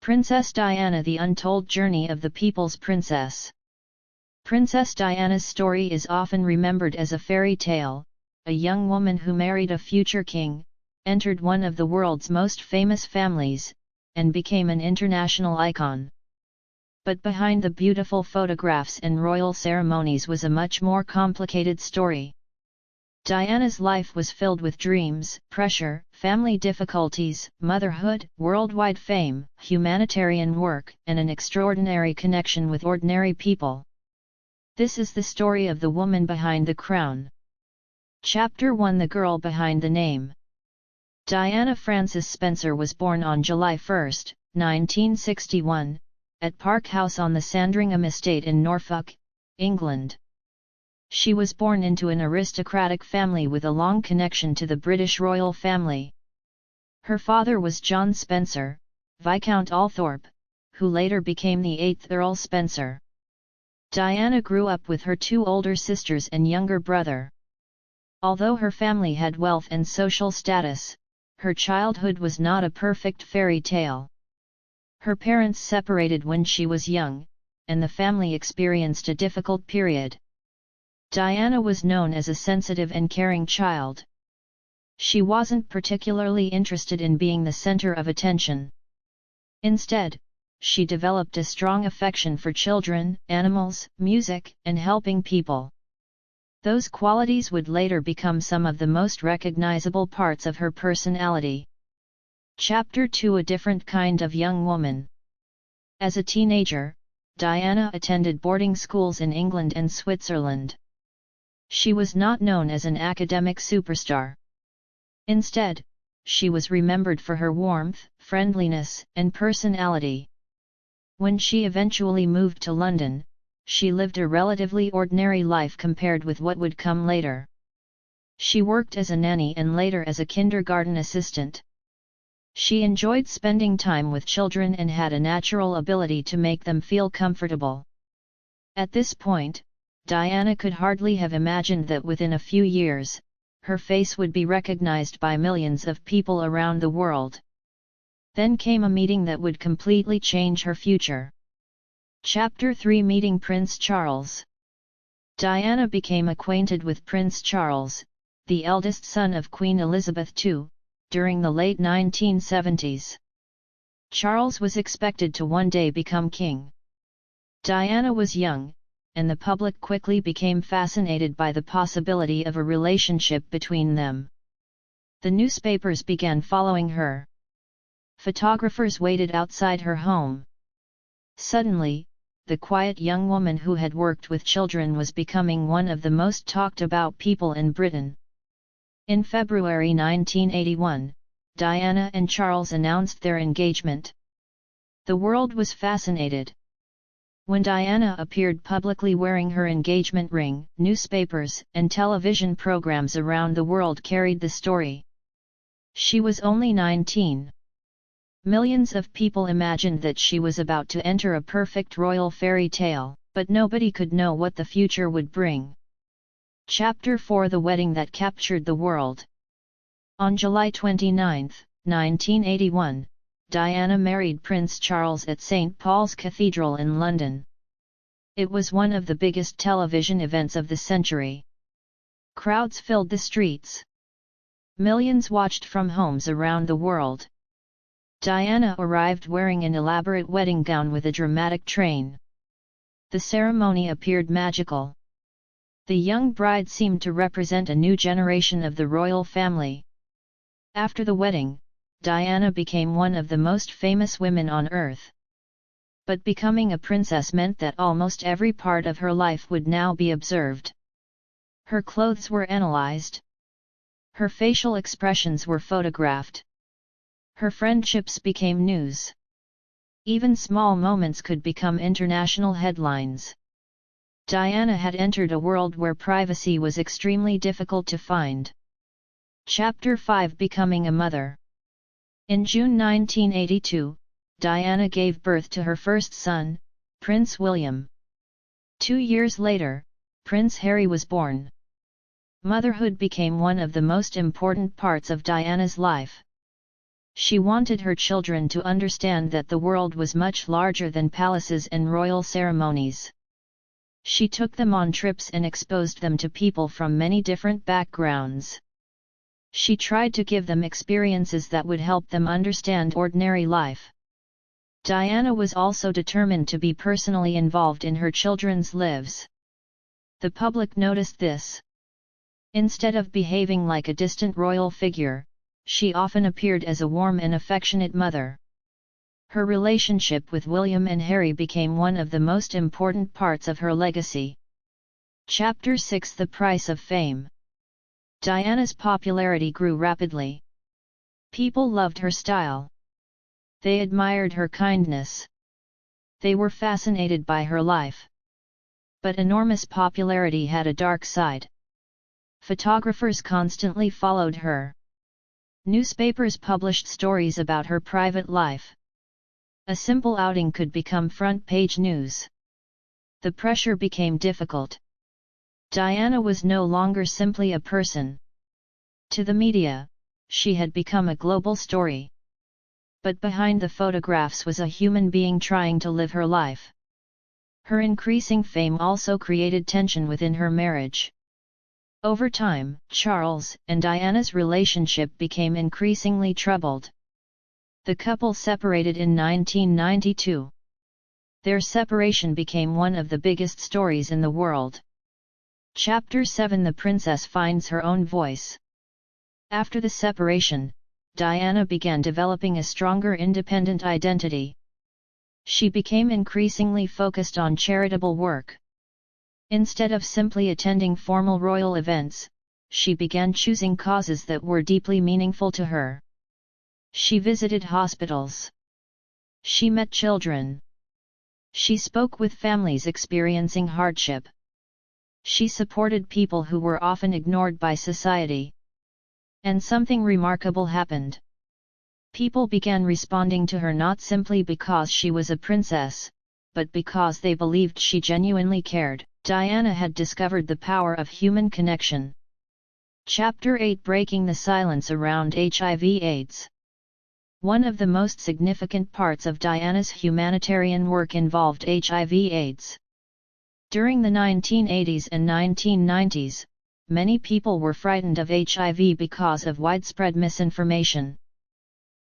Princess Diana: The Untold Journey of the People's Princess. Princess Diana's story is often remembered as a fairy tale, a young woman who married a future king, entered one of the world's most famous families, and became an international icon. But behind the beautiful photographs and royal ceremonies was a much more complicated story. Diana's life was filled with dreams, pressure, family difficulties, motherhood, worldwide fame, humanitarian work, and an extraordinary connection with ordinary people. This is the story of the woman behind the crown. Chapter 1: The Girl Behind the Name. Diana Frances Spencer was born on July 1, 1961, at Park House on the Sandringham Estate in Norfolk, England. She was born into an aristocratic family with a long connection to the British royal family. Her father was John Spencer, Viscount Althorp, who later became the 8th Earl Spencer. Diana grew up with her two older sisters and younger brother. Although her family had wealth and social status, her childhood was not a perfect fairy tale. Her parents separated when she was young, and the family experienced a difficult period. Diana was known as a sensitive and caring child. She wasn't particularly interested in being the center of attention. Instead, she developed a strong affection for children, animals, music, and helping people. Those qualities would later become some of the most recognizable parts of her personality. Chapter 2: A Different Kind of Young Woman. As a teenager, Diana attended boarding schools in England and Switzerland. She was not known as an academic superstar. Instead, she was remembered for her warmth, friendliness, and personality. When she eventually moved to London, she lived a relatively ordinary life compared with what would come later. She worked as a nanny and later as a kindergarten assistant. She enjoyed spending time with children and had a natural ability to make them feel comfortable. At this point, Diana could hardly have imagined that within a few years, her face would be recognized by millions of people around the world. Then came a meeting that would completely change her future. Chapter 3: Meeting Prince Charles. Diana became acquainted with Prince Charles, the eldest son of Queen Elizabeth II, during the late 1970s. Charles was expected to one day become king. Diana was young, and the public quickly became fascinated by the possibility of a relationship between them. The newspapers began following her. Photographers waited outside her home. Suddenly, the quiet young woman who had worked with children was becoming one of the most talked about people in Britain. In February 1981, Diana and Charles announced their engagement. The world was fascinated. When Diana appeared publicly wearing her engagement ring, newspapers and television programs around the world carried the story. She was only 19. Millions of people imagined that she was about to enter a perfect royal fairy tale, but nobody could know what the future would bring. Chapter 4: The Wedding That Captured the World. On July 29, 1981, Diana married Prince Charles at St. Paul's Cathedral in London. It was one of the biggest television events of the century. Crowds filled the streets. Millions watched from homes around the world. Diana arrived wearing an elaborate wedding gown with a dramatic train. The ceremony appeared magical. The young bride seemed to represent a new generation of the royal family. After the wedding, Diana became one of the most famous women on earth. But becoming a princess meant that almost every part of her life would now be observed. Her clothes were analyzed. Her facial expressions were photographed. Her friendships became news. Even small moments could become international headlines. Diana had entered a world where privacy was extremely difficult to find. Chapter 5: Becoming a Mother. In June 1982, Diana gave birth to her first son, Prince William. 2 years later, Prince Harry was born. Motherhood became one of the most important parts of Diana's life. She wanted her children to understand that the world was much larger than palaces and royal ceremonies. She took them on trips and exposed them to people from many different backgrounds. She tried to give them experiences that would help them understand ordinary life. Diana was also determined to be personally involved in her children's lives. The public noticed this. Instead of behaving like a distant royal figure, she often appeared as a warm and affectionate mother. Her relationship with William and Harry became one of the most important parts of her legacy. Chapter 6: The Price of Fame. Diana's popularity grew rapidly. People loved her style. They admired her kindness. They were fascinated by her life. But enormous popularity had a dark side. Photographers constantly followed her. Newspapers published stories about her private life. A simple outing could become front-page news. The pressure became difficult. Diana was no longer simply a person. To the media, she had become a global story. But behind the photographs was a human being trying to live her life. Her increasing fame also created tension within her marriage. Over time, Charles and Diana's relationship became increasingly troubled. The couple separated in 1992. Their separation became one of the biggest stories in the world. Chapter 7: The Princess Finds Her Own Voice. After the separation, Diana began developing a stronger independent identity. She became increasingly focused on charitable work. Instead of simply attending formal royal events, she began choosing causes that were deeply meaningful to her. She visited hospitals. She met children. She spoke with families experiencing hardship. She supported people who were often ignored by society. And something remarkable happened. People began responding to her not simply because she was a princess, but because they believed she genuinely cared. Diana had discovered the power of human connection. Chapter 8: Breaking the Silence Around HIV/AIDS. One of the most significant parts of Diana's humanitarian work involved HIV/AIDS. During the 1980s and 1990s, many people were frightened of HIV because of widespread misinformation.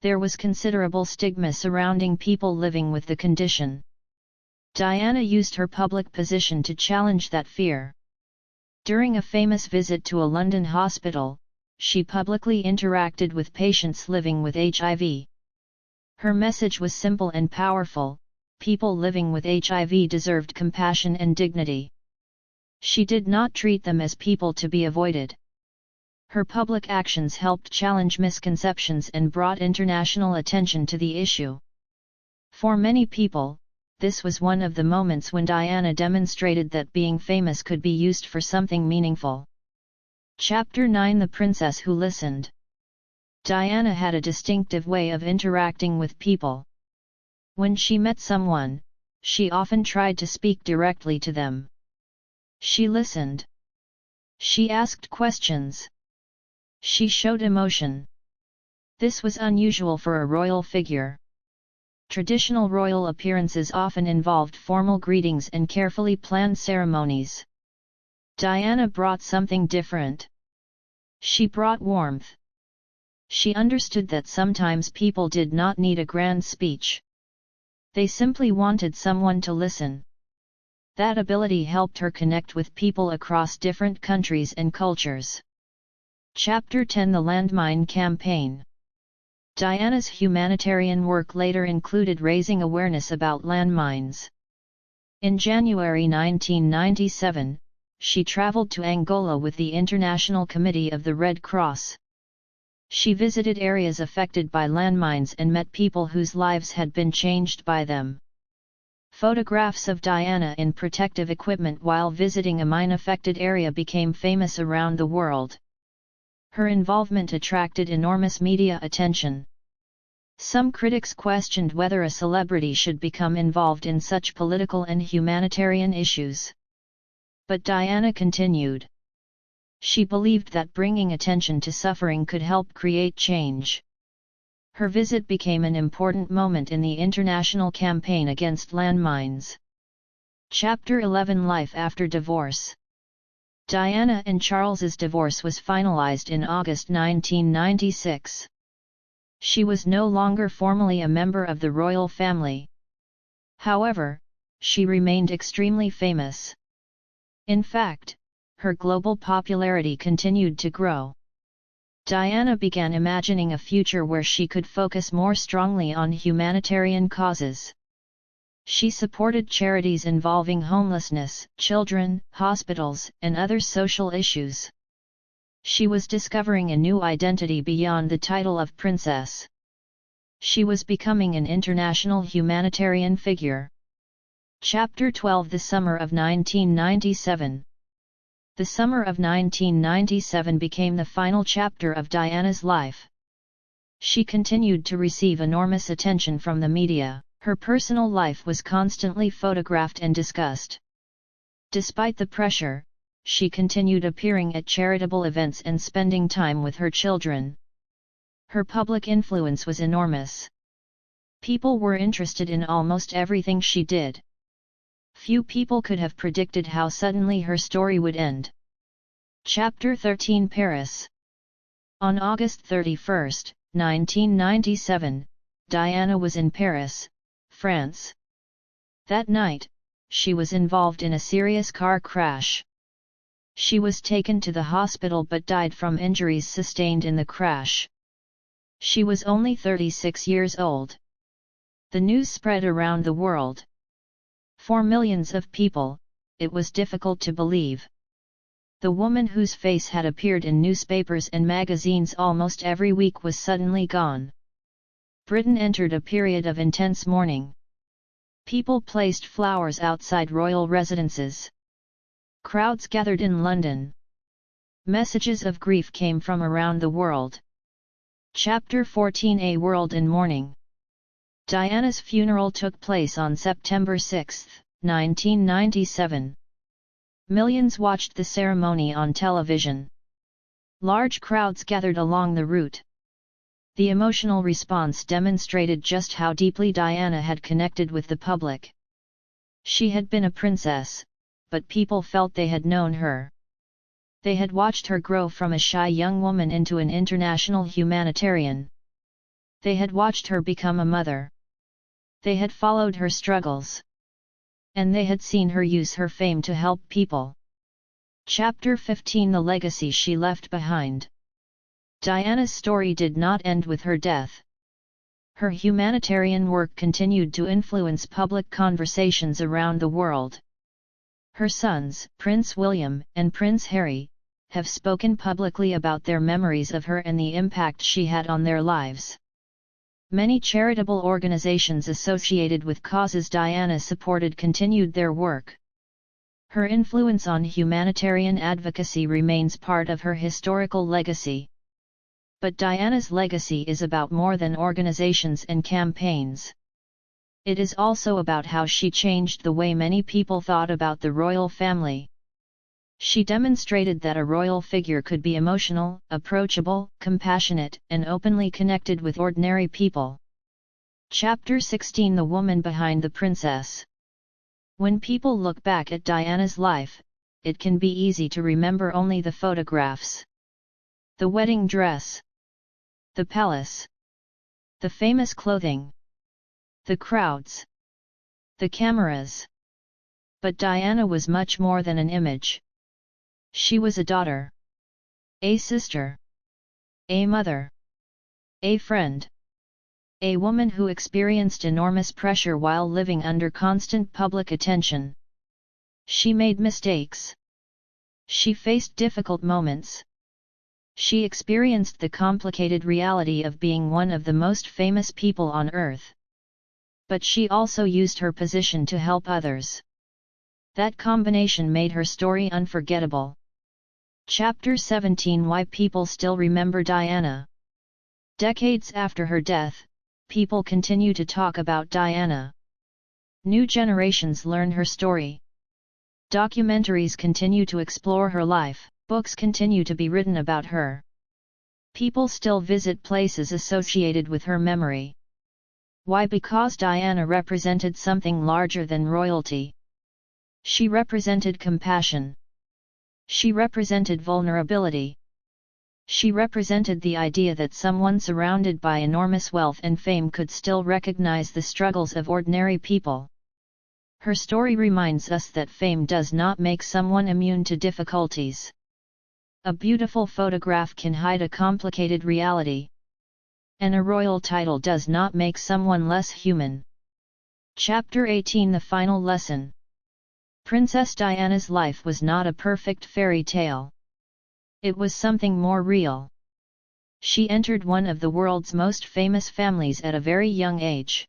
There was considerable stigma surrounding people living with the condition. Diana used her public position to challenge that fear. During a famous visit to a London hospital, she publicly interacted with patients living with HIV. Her message was simple and powerful: people living with HIV deserved compassion and dignity. She did not treat them as people to be avoided. Her public actions helped challenge misconceptions and brought international attention to the issue. For many people, this was one of the moments when Diana demonstrated that being famous could be used for something meaningful. Chapter 9: The Princess Who Listened. Diana had a distinctive way of interacting with people. When she met someone, she often tried to speak directly to them. She listened. She asked questions. She showed emotion. This was unusual for a royal figure. Traditional royal appearances often involved formal greetings and carefully planned ceremonies. Diana brought something different. She brought warmth. She understood that sometimes people did not need a grand speech. They simply wanted someone to listen. That ability helped her connect with people across different countries and cultures. Chapter 10: The Landmine Campaign. Diana's humanitarian work later included raising awareness about landmines. In January 1997, she traveled to Angola with the International Committee of the Red Cross. She visited areas affected by landmines and met people whose lives had been changed by them. Photographs of Diana in protective equipment while visiting a mine-affected area became famous around the world. Her involvement attracted enormous media attention. Some critics questioned whether a celebrity should become involved in such political and humanitarian issues. But Diana continued. She believed that bringing attention to suffering could help create change. Her visit became an important moment in the international campaign against landmines. Chapter 11 Life after divorce. Diana and Charles's divorce was finalized in August 1996. She was no longer formally a member of the royal family. However, she remained extremely famous. In fact, her global popularity continued to grow. Diana began imagining a future where she could focus more strongly on humanitarian causes. She supported charities involving homelessness, children, hospitals, and other social issues. She was discovering a new identity beyond the title of princess. She was becoming an international humanitarian figure. Chapter 12 The Summer of 1997. The summer of 1997 became the final chapter of Diana's life. She continued to receive enormous attention from the media. Her personal life was constantly photographed and discussed. Despite the pressure, she continued appearing at charitable events and spending time with her children. Her public influence was enormous. People were interested in almost everything she did. Few people could have predicted how suddenly her story would end. Chapter 13 Paris. On August 31, 1997, Diana was in Paris, France. That night, she was involved in a serious car crash. She was taken to the hospital but died from injuries sustained in the crash. She was only 36 years old. The news spread around the world. For millions of people, it was difficult to believe. The woman whose face had appeared in newspapers and magazines almost every week was suddenly gone. Britain entered a period of intense mourning. People placed flowers outside royal residences. Crowds gathered in London. Messages of grief came from around the world. Chapter 14 A World in Mourning. Diana's funeral took place on September 6, 1997. Millions watched the ceremony on television. Large crowds gathered along the route. The emotional response demonstrated just how deeply Diana had connected with the public. She had been a princess, but people felt they had known her. They had watched her grow from a shy young woman into an international humanitarian. They had watched her become a mother. They had followed her struggles. And they had seen her use her fame to help people. Chapter 15 The Legacy She Left Behind. Diana's story did not end with her death. Her humanitarian work continued to influence public conversations around the world. Her sons, Prince William and Prince Harry, have spoken publicly about their memories of her and the impact she had on their lives. Many charitable organizations associated with causes Diana supported continued their work. Her influence on humanitarian advocacy remains part of her historical legacy. But Diana's legacy is about more than organizations and campaigns. It is also about how she changed the way many people thought about the royal family. She demonstrated that a royal figure could be emotional, approachable, compassionate, and openly connected with ordinary people. Chapter 16 The Woman Behind the Princess. When people look back at Diana's life, it can be easy to remember only the photographs. The wedding dress. The palace. The famous clothing. The crowds. The cameras. But Diana was much more than an image. She was a daughter. A sister. A mother. A friend. A woman who experienced enormous pressure while living under constant public attention. She made mistakes. She faced difficult moments. She experienced the complicated reality of being one of the most famous people on earth. But she also used her position to help others. That combination made her story unforgettable. Chapter 17 Why People Still Remember Diana. Decades after her death, people continue to talk about Diana. New generations learn her story. Documentaries continue to explore her life, books continue to be written about her. People still visit places associated with her memory. Why? Because Diana represented something larger than royalty. She represented compassion. She represented vulnerability. She represented the idea that someone surrounded by enormous wealth and fame could still recognize the struggles of ordinary people. Her story reminds us that fame does not make someone immune to difficulties. A beautiful photograph can hide a complicated reality. And a royal title does not make someone less human. Chapter 18 The Final Lesson. Princess Diana's life was not a perfect fairy tale. It was something more real. She entered one of the world's most famous families at a very young age.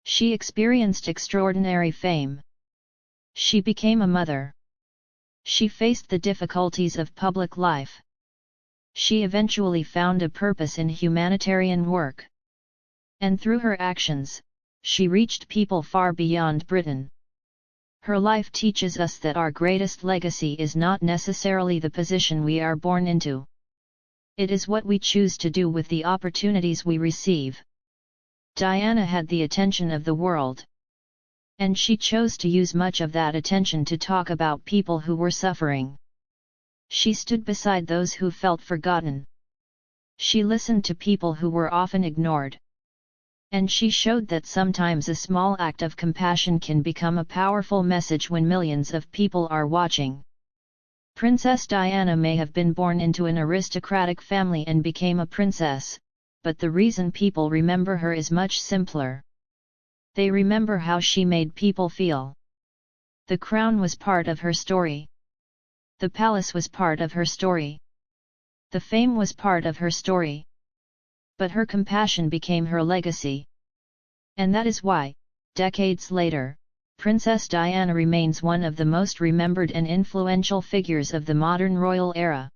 She experienced extraordinary fame. She became a mother. She faced the difficulties of public life. She eventually found a purpose in humanitarian work. And through her actions, she reached people far beyond Britain. Her life teaches us that our greatest legacy is not necessarily the position we are born into. It is what we choose to do with the opportunities we receive. Diana had the attention of the world. And she chose to use much of that attention to talk about people who were suffering. She stood beside those who felt forgotten. She listened to people who were often ignored. And she showed that sometimes a small act of compassion can become a powerful message when millions of people are watching. Princess Diana may have been born into an aristocratic family and became a princess, but the reason people remember her is much simpler. They remember how she made people feel. The crown was part of her story. The palace was part of her story. The fame was part of her story. But her compassion became her legacy. And that is why, decades later, Princess Diana remains one of the most remembered and influential figures of the modern royal era.